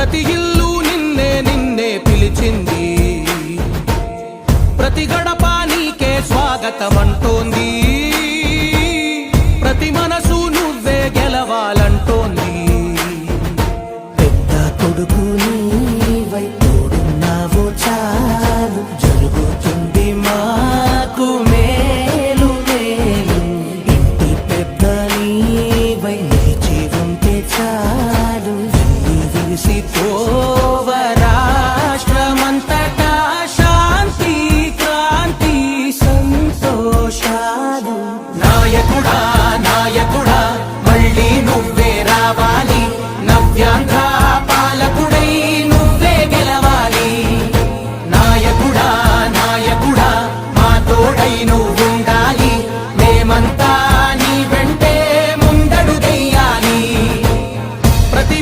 ప్రతి ఇల్లు నిన్నే నిన్నే పిలిచింది, ప్రతి గడప నీకే స్వాగతం అంటోంది, ప్రతి మనసు నువ్వే గెలవాలంటోంది. పెద్ద కొడుకు నీవై తోడున్నావో చాలు, జరుగుతుంది మాకు మేలు మేలు. ఇంటి పెద్ద నీవై నిలిచి ఉంటే చాలు, విరిసి